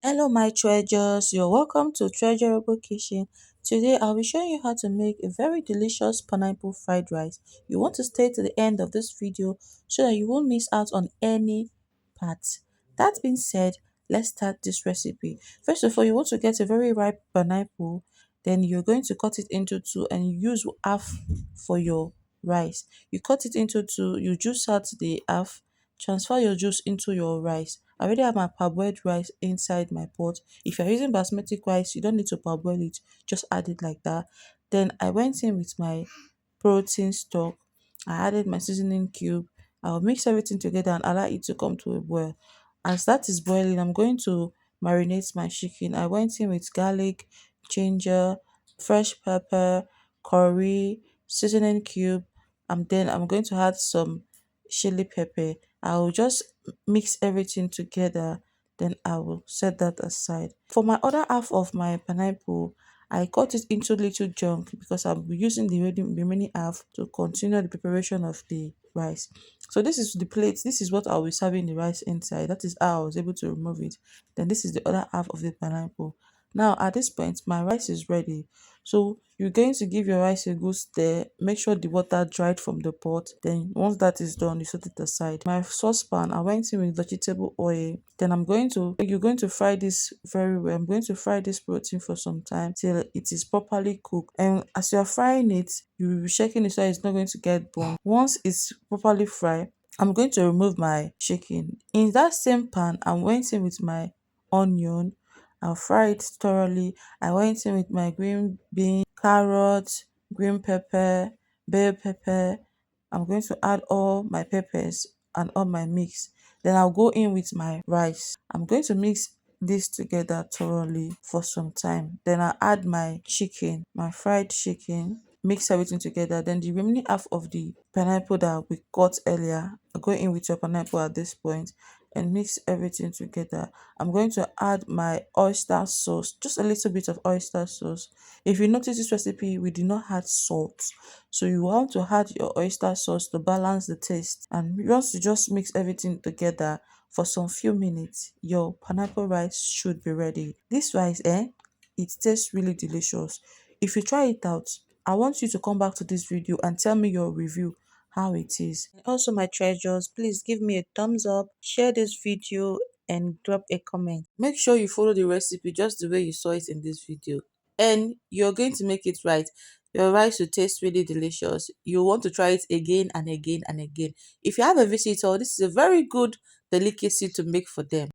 Hello my treasures, you're welcome to Treasurable Kitchen. Today I'll be showing you how to make a very delicious pineapple fried rice. You want to stay to the end of this video so that you won't miss out on any part. That being said, let's start this recipe. First of all, you want to get a very ripe pineapple, then you're going to cut it into two and you use half for your rice. You cut it into two, you juice out the half, transfer your juice into your rice. I already have my parboiled rice inside my pot. If you're using basmati rice, you don't need to parboil it, just add it like that. Then I went in with my protein stock. I added my seasoning cube. I'll mix everything together and allow it to come to a boil. As that is boiling, I'm going to marinate my chicken. I went in with garlic, ginger, fresh pepper, curry, seasoning cube, and then I'm going to add some chili pepper. I'll just mix everything together, then I will set that aside. For my other half of my pineapple, I cut it into little chunk because I'll be using the remaining half to continue the preparation of the rice. So this is the plate. This is what I'll be serving the rice inside. That is how I was able to remove it. Then this is the other half of the pineapple. Now at this point, my rice is ready. So you're going to give your rice a good stir. Make sure the water dried from the pot. Then once that is done, you set it aside. My saucepan, I went in with vegetable oil. Then you're going to fry this very well. I'm going to fry this protein for some time till it is properly cooked. And as you're frying it, you will be checking it so it's not going to get burnt. Once it's properly fried, I'm going to remove my chicken. In that same pan, I went in with my onion. I'll fry it thoroughly. I went in with my green bean, carrot, green pepper, bell pepper. I'm going to add all my peppers and all my mix. Then I'll go in with my rice. I'm going to mix this together thoroughly for some time. Then I'll add my chicken, my fried chicken, mix everything together. Then the remaining half of the pineapple that we cut earlier, I'll go in with your pineapple at this point and mix everything together. I'm going to add my oyster sauce, just a little bit of oyster sauce. If you notice this recipe, we did not add salt. So you want to add your oyster sauce to balance the taste. And once you just mix everything together for some few minutes, your pineapple rice should be ready. This rice, it tastes really delicious. If you try it out, I want you to come back to this video and tell me your review how it is. Also, my treasures, please give me a thumbs up, share this video, and drop a comment. Make sure you follow the recipe just the way you saw it in this video. And you're going to make it right. Your rice will taste really delicious. You want to try it again and again and again. If you have a visitor, this is a very good delicacy to make for them.